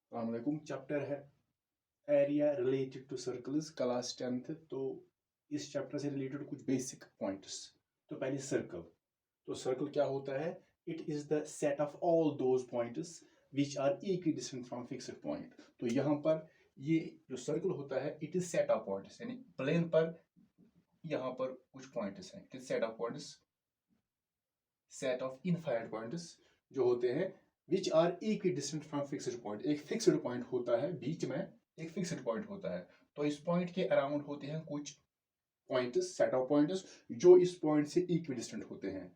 अस्सलामुअलैकुम। चैप्टर है area related to circles, class 10th। तो इस चैप्टर से रिलेटेड कुछ बेसिक पॉइंट्स। तो पहले सर्कल। तो सर्कल क्या होता है? It is the set of all those points which are equally distant from fixed point. तो यहाँ पर ये जो सर्कल होता है it is set of points, यानी प्लेन पर यहाँ पर कुछ पॉइंट्स हैं। It is set of points, set of infinite points जो होते हैं which are equally distant from fixed point. एक फिक्स्ड पॉइंट होता है, बीच में एक फिक्स्ड पॉइंट होता है। तो इस पॉइंट के अराउंड होते हैं कुछ पॉइंट्स, सेट ऑफ पॉइंट्स जो इस पॉइंट से इक्वली डिस्टेंट होते हैं।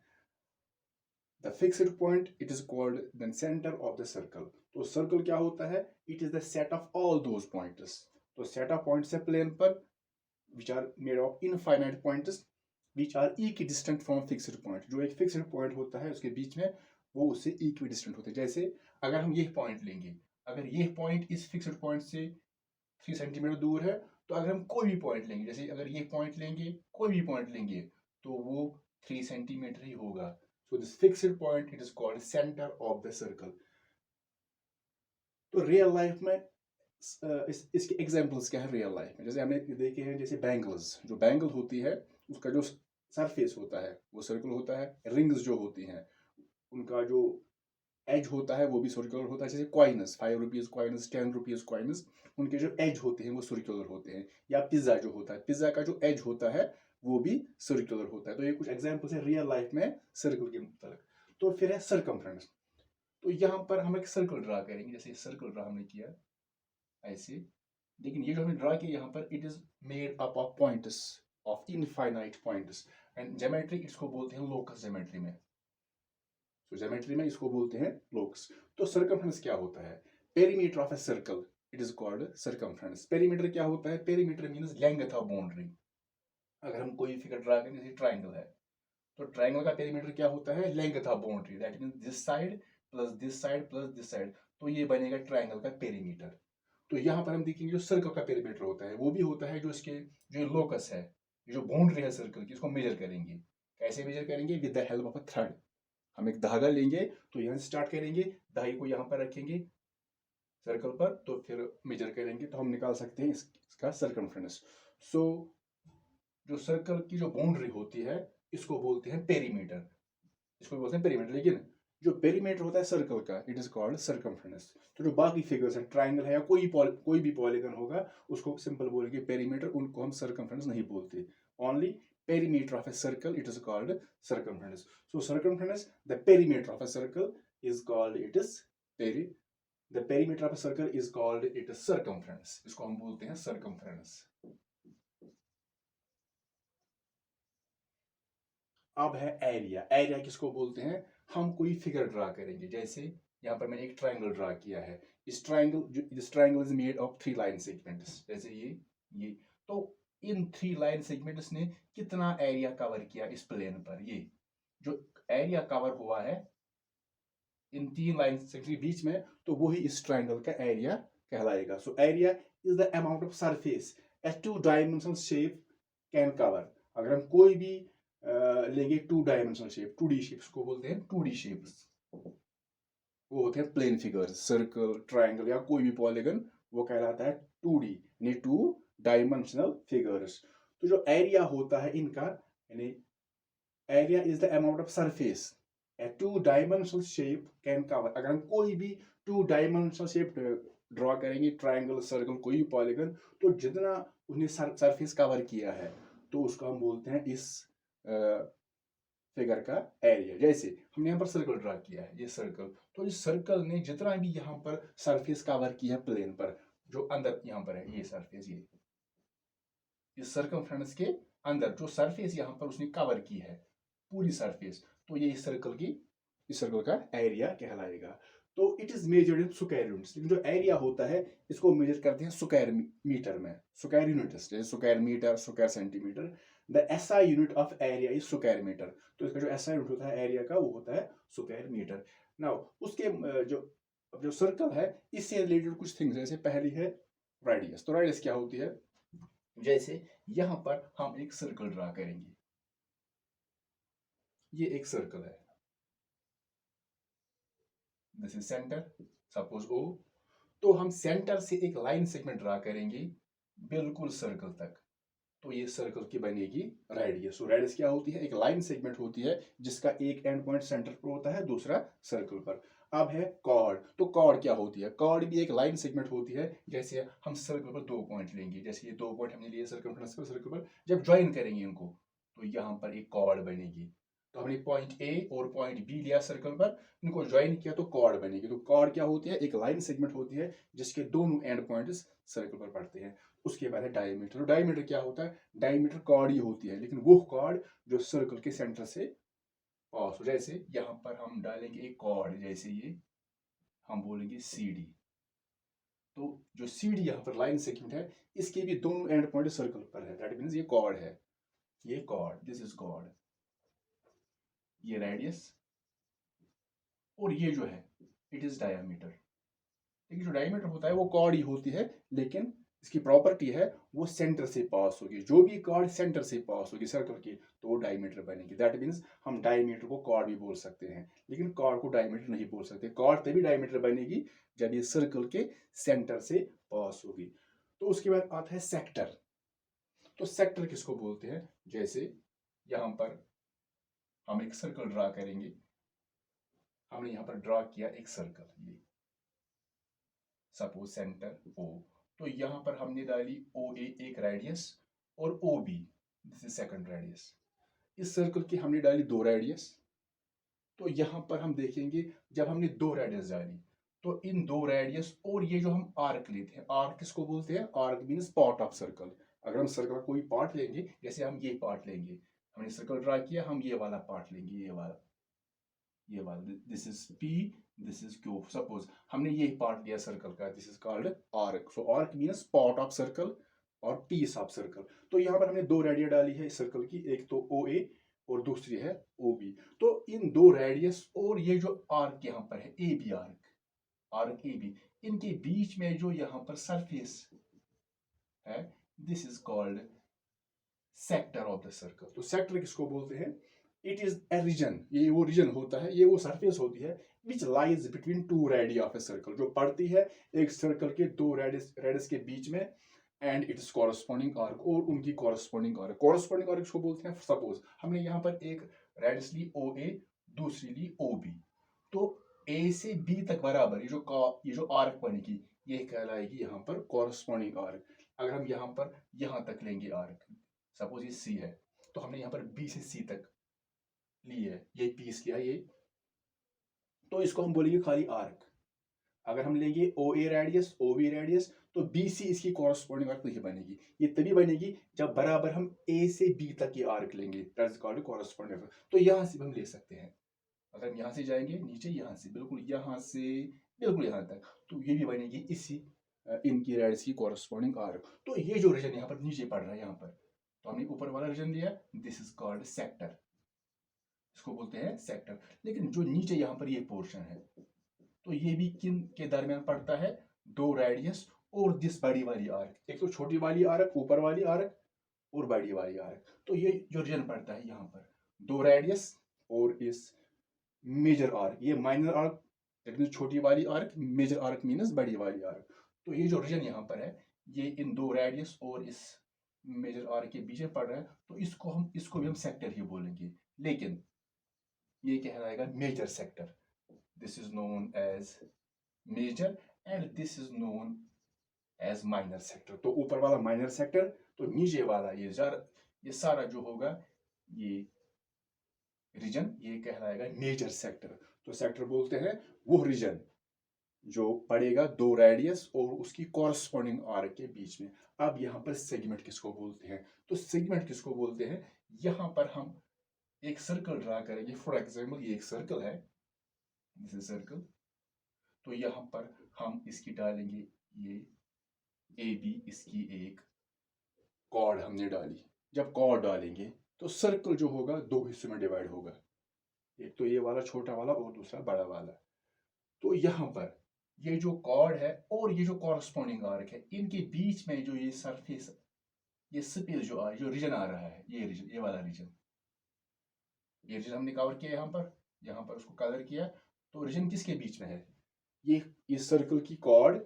The fixed point it is called the centre of the circle. तो सर्कल क्या होता है? It is the set of all those points. तो सेट ऑफ पॉइंट्स है प्लेन पर which are made of infinite points which are equidistant from fixed point. जो एक fixed point होता है उसके बीच में वो उससे इक्वी डिस्टेंट होते हैं। जैसे अगर हम ये पॉइंट लेंगे, अगर ये पॉइंट इस फिक्स्ड पॉइंट से 3 सेंटीमीटर दूर है, तो अगर हम कोई भी पॉइंट लेंगे, जैसे अगर ये पॉइंट लेंगे, कोई भी पॉइंट लेंगे, तो वो 3 सेंटीमीटर ही होगा। So this fixed point it is called centre of the circle. तो रियल लाइफ में इसके एग्जांपल्स क्या है रियल लाइफ में? जैसे हमने देखे हैं, जैसे बैंगल्स, जो बैंगल होती है उसका जो सरफेस होता है वो सर्कुलर होता है। रिंग्स जो होती हैं उनका जो एज होता है वो भी सर्कुलर होता है। जैसे coins, 5 rupees coins, 10 rupees coins, उनके जो एज होते हैं वो सर्कुलर होते हैं। या पिज्जा जो होता है, पिज्जा का जो एज होता है वो भी सर्कुलर होता है। तो ये कुछ एग्जाम्पल्स है रियल लाइफ में सर्कल के मुताबिक। तो फिर है सर्कमफ्रेंस। तो यहाँ पर हम एक सर्कल ड्रा करेंगे, जैसे सर्कल ड्रा हमने किया ऐसे। लेकिन ये जो हमने ड्रा किया यहाँ पर it is made up of points, of infinite points. And geometry इसको बोलते हैं लोकस ज्योमेट्री में। तो ज्योमेट्री में इसको बोलते हैं लोकस। तो सर्कमफ्रेंस क्या होता है? Perimeter of a circle it is called circumference. Perimeter क्या होता है? Perimeter means length of boundary. अगर हम कोई फिगर ड्रा करें, जैसे ट्राइंगल है, तो ट्राइंगल का पेरीमीटर क्या होता है? Length of boundary, that means this side plus this side plus this side. तो ये बनेगा ट्राइंगल का पेरीमीटर। तो यहाँ पर हम देखेंगे जो सर्कल का पेरीमीटर होता है वो भी होता है जो इसके जो लोकस है, जो बाउंड्री है सर्कल की, इसको मेजर करेंगे। कैसे मेजर करेंगे? With the help of a thread. हम एक धागा लेंगे, तो यहाँ से स्टार्ट करेंगे, धागे को यहाँ पर रखेंगे सर्कल पर, तो फिर मेजर करेंगे तो हम निकाल सकते हैं इसका सर्कमफ्रेंस। सो जो सर्कल की जो बाउंड्री होती है इसको बोलते हैं पेरीमीटर, इसको बोलते हैं पेरीमीटर। लेकिन जो पेरीमीटर होता है सर्कल का इट इज कॉल्ड सर्कमफ्रेंस। तो जो बाकी फिगर्स है, ट्राइंगल है या कोई भी पॉलीगन होगा, उसको सिंपल बोलेंगे पेरीमीटर, उनको हम सर्कमफ्रेंस नहीं बोलते। Only perimeter of a circle it is called circumference. So circumference, the perimeter of a circle is called it is peri the perimeter of a circle is called it is circumference. इसको हम बोलते हैं circumference. अब है area. Area किसको बोलते हैं? हम कोई फिगर ड्रा करेंगे, जैसे यहाँ पर मैंने एक ट्राइंगल ड्रा किया है। This triangle is made of 3 line segments, जैसे ये। तो इन 3 लाइन सेगमेंट्स ने कितना एरिया कवर किया इस प्लेन पर? ये जो एरिया कवर हुआ है इन 3 लाइन सेगमेंट के बीच में, तो वही इस ट्राइंगल का एरिया कहलाएगा। So area is the amount of surface A 2 dimensional shape can cover. अगर हम कोई भी लेंगे 2 डायमेंशनल शेप, 2D शेप्स को बोलते हैं 2D शेप्स। वो होते हैं प्लेन फिगर्स, सर्कल, ट्राइंगल या कोई भी पॉलीगन, वो कहलाता है 2D यानी 2 डायमेंशनल फिगर्स। तो जो एरिया होता है इनका, यानी area is the amount of surface A 2 dimensional shape can cover. अगर हम कोई भी 2 डायमेंशनल शेप ड्रॉ करेंगे, ट्राइंगल, सर्कल, कोई भी पॉलीगन, तो जितना उसने सरफेस कवर किया है तो उसको हम बोलते हैं इस फिगर का एरिया। जैसे हमने यहाँ पर सर्कल ड्रा किया है, ये सर्कल, तो इस सर्कल ने जितना भी यहाँ पर सरफेस कवर किया है प्लेन पर, जो अंदर यहाँ पर है ये सरफेस, ये इस सर्कमफ्रेंस के अंदर जो सरफेस यहाँ पर उसने कवर की है पूरी सरफेस, तो ये इस सर्कल का एरिया कहलाएगा। तो it is measured in square units. लेकिन जो एरिया होता है इसको मेजर करते हैं स्क्वायर मीटर में, स्क्वायर यूनिट्स, जैसे square metre, square centimetre. The SI unit of area is square metre. तो इसका जो एसआई यूनिट होता है एरिया का वो होता है स्क्वायर मीटर। नाउ उसके जो सर्कल है इससे रिलेटेड कुछ थिंग्स, जैसे पहली है रेडियस। तो रेडियस क्या होती है? जैसे यहां पर हम एक सर्कल ड्रा करेंगे, ये एक सर्कल है, दिस इज सेंटर, सपोज ओ। तो हम सेंटर से एक लाइन सेगमेंट ड्रा करेंगे बिल्कुल सर्कल तक, तो ये सर्कल की बनेगी रेडियस। तो रेडियस क्या होती है? एक लाइन सेगमेंट होती है जिसका एक एंड पॉइंट सेंटर पर होता है, दूसरा सर्कल पर। अब है कॉर्ड। तो कॉर्ड क्या होती है? कॉर्ड भी एक लाइन सेगमेंट होती है। जैसे हम सर्कल पर दो पॉइंट लेंगे, जैसे ये दो पॉइंट हमने लिए सर्कल पर, जब ज्वाइन करेंगे इनको तो यहाँ पर एक कॉर्ड बनेगी। तो हमने पॉइंट ए और पॉइंट बी लिया सर्कल पर, इनको ज्वाइन किया तो कॉर्ड बनेगी। तो कॉर्ड क्या होती है? एक लाइन सेगमेंट होती है जिसके दोनों एंड पॉइंट्स सर्कल पर पड़ते हैं। उसके बाद है डायमीटर। तो डायमीटर क्या होता है? डायमीटर कॉर्ड ही होती है, लेकिन वो कॉर्ड जो सर्कल के सेंटर से पास हो। जैसे यहाँ पर हम डालेंगे एक कॉर्ड, जैसे ये हम बोलेंगे सी डी। तो जो सी डी यहाँ पर लाइन सेगमेंट है, इसके भी दोनों एंड पॉइंट सर्कल पर है, दैट मीन्स ये कॉर्ड है। ये कॉर्ड, दिस इज कॉर्ड, ये रेडियस, और ये जो है इट इज डायमीटर। देखिए जो डायमीटर होता है वो कॉर्ड ही होती है, लेकिन इसकी प्रॉपर्टी है वो सेंटर से पास होगी। जो भी कॉर्ड सेंटर से पास होगी सर्कल की, तो वो डायमीटर बनेगी। दैट मीन्स हम डायमीटर को कॉर्ड भी बोल सकते हैं, लेकिन कॉर्ड को डायमीटर नहीं बोल सकते। कॉर्ड तभी डायमीटर बनेगी जब ये सर्कल के सेंटर से पास होगी। तो उसके बाद आता है सेक्टर। तो सेक्टर किसको बोलते हैं? जैसे यहाँ पर हम एक सर्कल ड्रा करेंगे। हमने यहाँ पर ड्रा किया एक सर्कल, ये सपोज सेंटर ओ। तो यहाँ पर हमने डाली ओ ए एक रेडियस, और O B, this is second radius. इस सर्कल की हमने डाली दो रेडियस। तो यहाँ पर हम देखेंगे जब हमने दो रेडियस डाली, तो इन दो रेडियस और ये जो हम आर्क लेते हैं, आर्क किसको बोलते हैं? Arc means part of circle. अगर हम सर्कल का कोई पार्ट लेंगे, जैसे हम ये पार्ट लेंगे, हमने सर्कल ड्रा किया, हम ये वाला पार्ट लेंगे, ये वाला, this is P, this is Q. Suppose हमने ये पार्ट लिया सर्कल का, this is called arc. So arc means part of circle और पीस ऑफ सर्कल। तो यहाँ पर हमने दो रेडियस डाली है इस सर्कल की, एक तो ओ ए और दूसरी है ओ बी। तो इन दो रेडियस और ये जो आर्क यहाँ पर है A B arc, arc A B, इनके बीच में जो यहाँ पर सरफेस है, this is called sector of the circle. तो सेक्टर किसको बोलते हैं? इट इज ए रीजन, ये वो रीजन होता है, ये वो सरफेस होती है which lies between two ready of a circle, जो पड़ती है एक सर्कल के दो रेडियस के बीच में, एंड इट्स कॉरस्पॉन्डिंग आर्क, और उनकी कॉरस्पॉन्डिंग आर्क। कॉरस्पॉन्डिंग आर्क किसको बोलते हैं? सपोज हमने यहाँ पर एक रेडियस ली ओ ए, दूसरी ली ओ बी, तो ए से बी तक बराबर ये जो आर्क बनेगी, ये कहलाएगी यहाँ पर कॉरस्पॉन्डिंग आर्क। अगर हम यहाँ पर यहाँ तक लेंगे आर्क, सपोज ये सी है, तो हमने यहाँ पर बी से सी तक ली है, ये पीस लिया ये, तो इसको हम बोलेंगे खाली आर्क। अगर हम लेंगे ओ ए रेडियस ओ बी रेडियस, तो बी सी इसकी कॉरस्पॉन्डिंग आर्क नहीं बनेगी। ये तभी बनेगी जब बराबर हम ए से बी तक ये आर्क लेंगे, that is called corresponding arc. तो यहाँ से हम ले सकते हैं, अगर हम यहाँ से जाएंगे नीचे, यहाँ से बिल्कुल यहाँ से बिल्कुल यहाँ तक, तो ये भी बनेगी इसी इनकी रेडियस की कॉरस्पॉन्डिंग आर्क। तो ये जो रीजन यहाँ पर नीचे पड़ रहा है यहाँ पर, तो हमने ऊपर वाला रीजन लिया, दिस इज कॉल्ड सेक्टर, इसको बोलते हैं सेक्टर। लेकिन जो नीचे यहाँ पर ये पोर्शन है, तो ये भी किन के दरमियान पड़ता है? दो रेडियस और दिस बड़ी वाली आर्क, एक तो छोटी वाली आर्क, ऊपर वाली आर्क, और बड़ी वाली आर्क। तो ये जो रीजन पड़ता है यहाँ पर, दो रेडियस और इस मेजर आर्क, ये माइनर आर्क दैट मीन्स छोटी वाली आर्क, मेजर आर्क मीन्स बड़ी वाली आर्क। तो ये जो रीजन यहाँ पर है, ये इन दो रेडियस और इस मेजर आर्क के बीच में पड़ रहा है, तो इसको भी हम सेक्टर ही बोलेंगे। लेकिन ये कहलाएगा major sector, this is known as major, and this is known as minor sector. तो ऊपर वाला माइनर सेक्टर, तो नीचे वाला ये सारा जो होगा ये रीजन, ये कहलाएगा मेजर सेक्टर। तो सेक्टर बोलते हैं वो रीजन जो पड़ेगा दो रेडियस और उसकी कॉरस्पॉन्डिंग आर्क के बीच में। अब यहाँ पर सेगमेंट किसको बोलते हैं? तो सेगमेंट किसको बोलते हैं? यहाँ पर हम एक सर्कल ड्रा करेंगे। फॉर एग्जाम्पल ये एक सर्कल है, दिस इज सर्कल। तो यहाँ पर हम इसकी डालेंगे ये ए बी, इसकी एक कॉर्ड हमने डाली। जब कॉर्ड डालेंगे तो सर्कल जो होगा दो हिस्सों में डिवाइड होगा, एक तो ये वाला छोटा वाला और दूसरा बड़ा वाला। तो यहाँ पर ये जो कॉर्ड है और ये जो कॉरस्पॉन्डिंग आर्क है, इनके बीच में जो ये सरफेस, ये स्पेस जो रीजन आ रहा है, ये रीजन, ये वाला रीजन, ये रीजन हमने कवर किया यहाँ पर उसको कलर किया। तो रीजन किसके बीच में है? ये इस सर्कल की कॉर्ड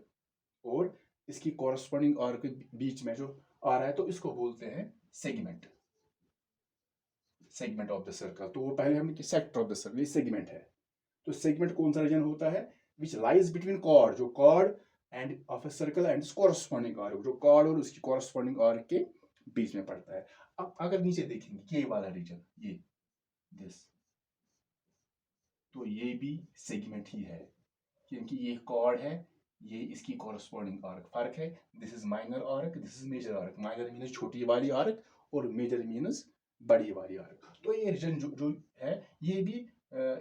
और इसकी कॉरस्पॉन्डिंग आर्क के बीच में जो आ रहा है, तो इसको बोलते हैं segment, segment of the circle. तो वो पहले हमने सेक्टर ऑफ द सर्कल, ये सेगमेंट है। तो सेगमेंट कौन सा रीजन होता है? विच लाइज बिटवीन कॉर्ड, जो chord end of a circle and corresponding arc, जो कॉर्ड और उसकी कॉरस्पॉन्डिंग आर्क के बीच में पड़ता है। अब अगर नीचे देखेंगे ये वाला रीजन, ये दिस, तो ये भी सेगमेंट ही है, क्योंकि ये कॉर्ड है, ये इसकी कॉरस्पॉन्डिंग आर्क। फर्क है, this is minor arc, this is major arc. Minor means छोटी वाली आर्क और मेजर मीनस बड़ी वाली आर्क। तो ये रीजन जो है, ये भी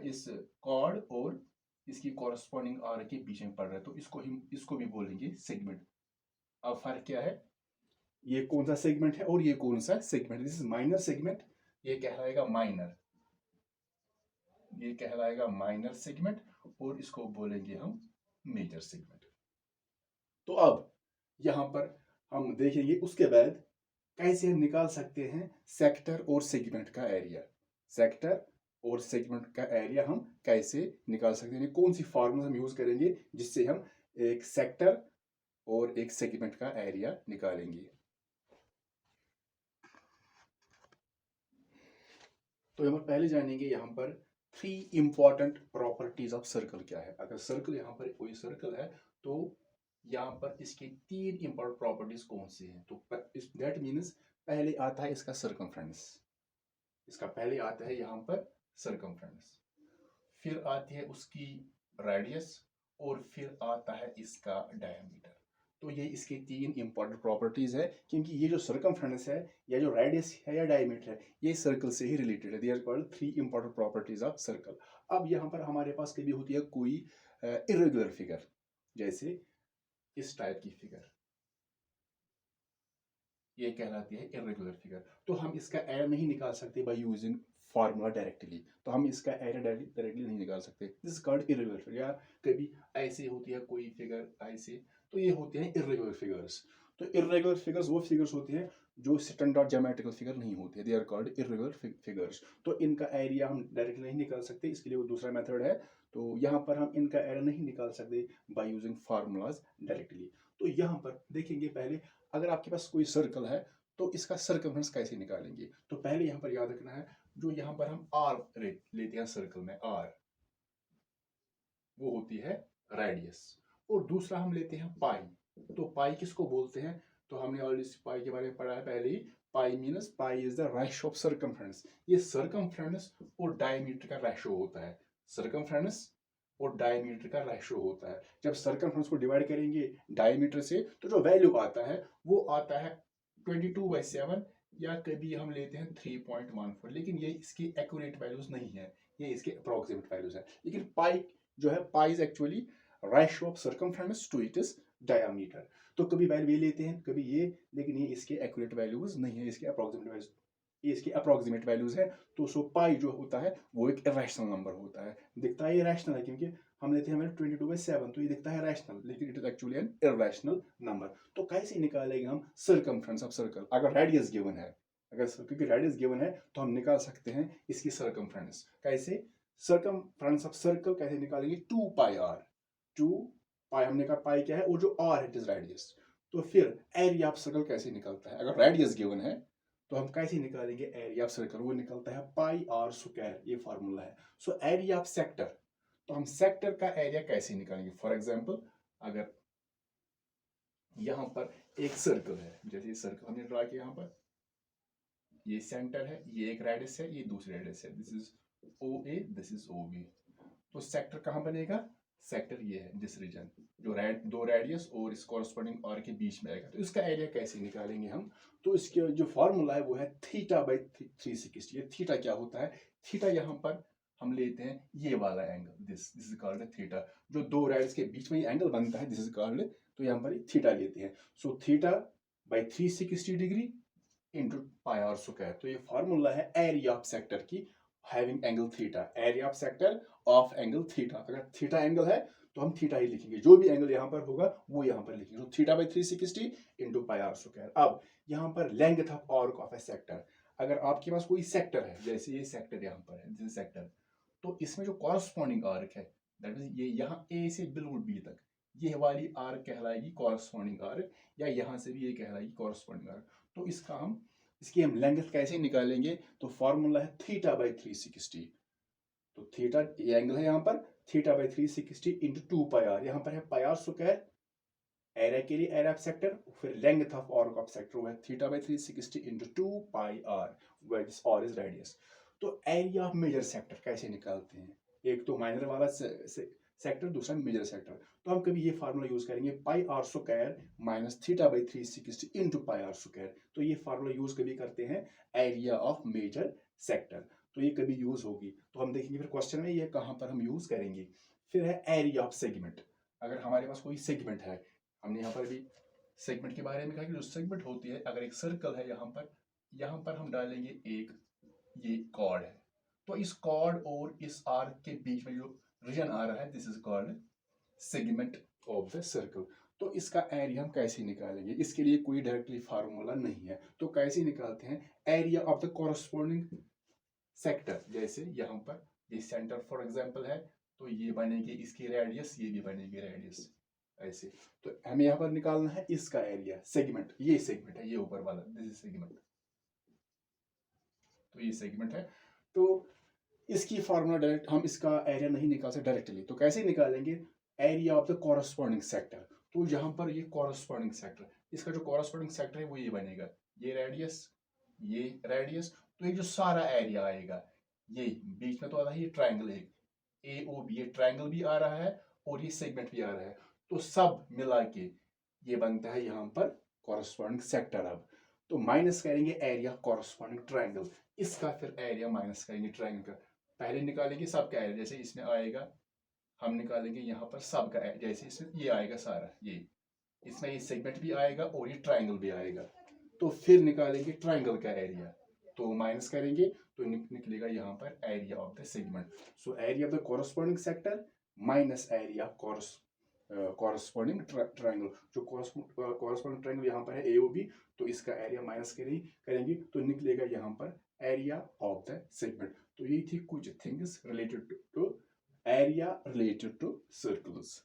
इस कॉर्ड और इसकी कॉरस्पॉन्डिंग आर्क के बीच में पड़ रहा है, तो इसको भी बोलेंगे सेगमेंट। अब फर्क क्या है, ये कौन सा सेगमेंट है और ये कौन सा segment? This is minor segment, ये कहलाएगा माइनर, ये कहलाएगा माइनर सेगमेंट, और इसको बोलेंगे हम मेजर सेगमेंट। तो अब यहां पर हम देखेंगे उसके बाद कैसे हम निकाल सकते हैं सेक्टर और सेगमेंट का एरिया। सेक्टर और सेगमेंट का एरिया हम कैसे निकाल सकते हैं, कौन सी फॉर्मूला हम यूज करेंगे जिससे हम एक सेक्टर और एक सेगमेंट का एरिया निकालेंगे। तो हम पहले जानेंगे यहाँ पर 3 इंपॉर्टेंट प्रॉपर्टीज ऑफ सर्कल क्या है। अगर सर्कल, यहाँ पर कोई सर्कल है, तो यहाँ पर इसकी 3 इंपॉर्टेंट प्रॉपर्टीज कौन सी हैं? तो दैट मीन्स पहले आता है इसका सर्कमफ्रेंस, इसका पहले आता है यहाँ पर सर्कमफ्रेंस, फिर आती है उसकी रेडियस, और फिर आता है इसका डायमीटर। तो ये इसकी 3 इंपॉर्टेंट प्रॉपर्टीज है, क्योंकि ये जो सर्कमफ्रेंस है या जो रेडियस है या डायमीटर है, ये सर्कल से ही रिलेटेड है। They are called 3 important properties of circle. अब यहाँ पर हमारे पास कभी होती है कोई इरेगुलर फिगर, जैसे इस टाइप की फिगर, ये कहलाती है इरेगुलर फिगर। तो हम इसका एरिया नहीं निकाल सकते बाय यूजिंग फार्मूला डायरेक्टली, तो हम इसका एरिया डायरेक्टली नहीं निकाल सकते। This is called irregular figure. या कभी ऐसे होती है कोई फिगर ऐसे, तो ये होते हैं इरेगुलर फिगर्स। तो इरेगुलर फिगर्स वो फिगर्स होती हैं जो स्टैंडर्ड ज्योमेट्रिकल फिगर नहीं होती है, they are called irregular figures. तो इनका एरिया हम डायरेक्टली नहीं निकाल सकते, इसके लिए वो दूसरा मेथड है। तो यहाँ पर हम इनका एरिया नहीं निकाल सकते बाय यूजिंग फार्मूलाज डायरेक्टली। तो यहाँ पर देखेंगे पहले, अगर आपके पास कोई सर्कल है तो इसका सर्कमफ्रेंस कैसे निकालेंगे? तो पहले यहाँ पर याद रखना है, जो यहाँ पर हम आर लेते हैं सर्कल में, आर वो होती है रेडियस, और दूसरा हम लेते हैं पाई। तो पाई किसको बोलते हैं? तो हमने ऑलरेडी पाई के बारे में पढ़ा है पहले ही। Pi means, pi is the ratio of circumference. ये सर्कमफ्रेंस और डायमीटर का रेशियो होता है। सर्कमफ्रेंस और डायमीटर का रेशियो होता है। जब सर्कमफ्रेंस को डिवाइड करेंगे डायमीटर से, तो जो वैल्यू आता है वो आता है 22/7, या कभी हम लेते हैं 3.14। लेकिन ये इसकी एक्यूरेट वैल्यूज नहीं है, ये इसके अप्रोक्सीमेट वैल्यूज है। लेकिन पाई जो है, pi is actually ratio of circumference to its diameter. तो कभी वैल्यू ये लेते हैं, कभी ये, लेकिन ये इसके एक्यूरेट वैल्यूज नहीं है, इसके अप्रोक्सीमेट वैल्यूज, ये इसके अप्रोक्सीमेट वैल्यूज है। तो सो पाई जो होता है वो एक इरेशनल नंबर होता है। दिखता है ये रैशनल है, क्योंकि हम लेते हैं 22/7, तो ये दिखता है रैशनल, लेकिन it is actually an irrational number. तो कैसे निकालेंगे हम सर्कमफ्रेंस ऑफ सर्कल? अगर रेडियस गिवन है, अगर सर्कल की रेडियस गिवन है, तो हम निकाल सकते हैं इसकी सर्कमफ्रेंस। कैसे? सर्कमफ्रेंस ऑफ सर्कल कैसे निकालेंगे? 2πr, 2π, हमने कहा पाई क्या है, और जो r है इट इज रेडियस। तो फिर एरिया ऑफ सर्कल कैसे निकलता है? अगर रेडियस गिवन है तो हम कैसे निकालेंगे एरिया ऑफ सर्कल? वो निकलता है पाई आर स्क्वायर, ये फॉर्मूला है। सो एरिया ऑफ सेक्टर, तो हम सेक्टर का एरिया कैसे निकालेंगे? फॉर एग्जांपल, अगर यहां पर एक सर्कल है, जैसे सर्कल हमने ड्रा किया, यहां पर ये सेंटर है, ये एक रेडियस है, ये दूसरी रेडियस है, this is O A, this is O B. तो सेक्टर कहां बनेगा? सेक्टर ये है, दिस रीजन, जो दो रेडियस और इस कॉरस्पॉन्डिंग आर के बीच में आएगा। तो इसका एरिया कैसे निकालेंगे हम? तो इसके जो फॉर्मूला है वो है θ/360। ये थीटा क्या होता है? थीटा यहाँ पर हम लेते हैं ये वाला angle, this is called theta. जो दो रेडियस के बीच में ये एंगल बनता है, दिस इज कॉल्ड, तो यहाँ पर थीटा लेते हैं। So θ/360 degree into pi r square. तो ये फॉर्मूला है एरिया ऑफ सेक्टर की, having angle theta, area of sector of angle theta. अगर थीटा एंगल है तो हम थीटा ही लिखेंगे, जो भी एंगल यहाँ पर होगा वो यहाँ पर लिखेंगे। तो θ/360 इंटू पाई आर स्क्वायर। अब यहाँ पर length of arc of A sector, अगर आपके पास कोई सेक्टर है, जैसे ये सेक्टर यहाँ पर है, दिस सेक्टर, तो इसमें जो कॉरस्पॉन्डिंग आर्क है, दैट मीन ये यहाँ ए से बिल्कुल बी तक, ये वाली आर्क कहलाएगी कॉरस्पॉन्डिंग आर्क, या यहाँ से भी ये कहलाएगी कॉरस्पॉन्डिंग आर्क। तो इसकी हम लेंथ कैसे निकालेंगे? तो फॉर्मूला है थीटा बाई 360। तो थीटा ये एंगल है यहाँ पर, theta by 360 into 2 pi r. यहाँ पर है पाई आर स्क्वायर एरिया के लिए, एरिया ऑफ सेक्टर, फिर length of arc of sector वो है theta by 360 into 2 pi r, where this r is radius. तो एरिया ऑफ मेजर सेक्टर कैसे निकालते हैं? एक तो माइनर वाला सेक्टर, दूसरा मेजर सेक्टर। तो हम कभी ये फार्मूला यूज करेंगे pi r square minus theta by 360 into pi r square. तो ये फार्मूला यूज कभी करते हैं एरिया ऑफ मेजर सेक्टर, तो ये कभी यूज होगी। तो हम देखेंगे फिर क्वेश्चन में ये कहाँ पर हम यूज करेंगे। फिर है एरिया ऑफ सेगमेंट। अगर हमारे पास कोई सेगमेंट है, हमने यहाँ पर भी सेगमेंट के बारे में कहा कि जो सेगमेंट होती है, अगर एक सर्कल है यहाँ पर हम डालेंगे एक ये कॉर्ड है, तो इस कॉर्ड और इस आर्क के बीच में जो रीजन आ रहा है, this is called segment of the circle. तो इसका एरिया हम कैसे निकालेंगे? इसके लिए कोई डायरेक्टली फार्मूला नहीं है, तो कैसे निकालते हैं? Area of the corresponding sector. जैसे यहाँ पर ये सेंटर फॉर एग्जांपल है, तो ये बनेगी इसकी रेडियस, ये भी बनेगी रेडियस, ऐसे। तो हमें यहाँ पर निकालना है इसका एरिया, सेगमेंट, ये सेगमेंट है, ये ऊपर वाला, दिस इज सेगमेंट। तो ये सेगमेंट है, तो इसकी फार्मूला डायरेक्ट हम इसका एरिया नहीं निकाल सकते डायरेक्टली, तो कैसे निकालेंगे? Area of the corresponding sector. तो यहाँ पर ये कॉरस्पॉन्डिंग सेक्टर, इसका जो कॉरस्पॉन्डिंग सेक्टर है वो ये बनेगा, ये रेडियस। तो ये जो सारा एरिया आएगा, ये बीच में तो आता है ये ट्राइंगल, एक ए ओ बी, ये ट्राइंगल भी आ रहा है और ये सेगमेंट भी आ रहा है, तो सब मिला के ये बनता है यहाँ पर कॉरस्पॉन्डिंग सेक्टर। अब तो माइनस करेंगे एरिया कॉरस्पॉन्डिंग ट्राइंगल, इसका फिर एरिया माइनस करेंगे ट्राइंगल का। पहले निकालेंगे सबका एरिया, जैसे इसमें आएगा, हम निकालेंगे यहाँ पर सबका एरिया, जैसे इसमें ये आएगा सारा, ये इसमें ये सेगमेंट भी आएगा और ये ट्राइंगल भी आएगा। तो फिर निकालेंगे ट्राइंगल का एरिया, तो माइनस करेंगे तो निकलेगा यहाँ पर area of the segment. So area of the corresponding sector minus area corresponding triangle. जो कॉरस्पॉन्डिंग ट्राइंगल यहाँ पर है AOB, तो इसका एरिया माइनस करेंगे तो निकलेगा यहाँ पर एरिया ऑफ द सेगमेंट। तो ये थी कुछ things related to area related to circles.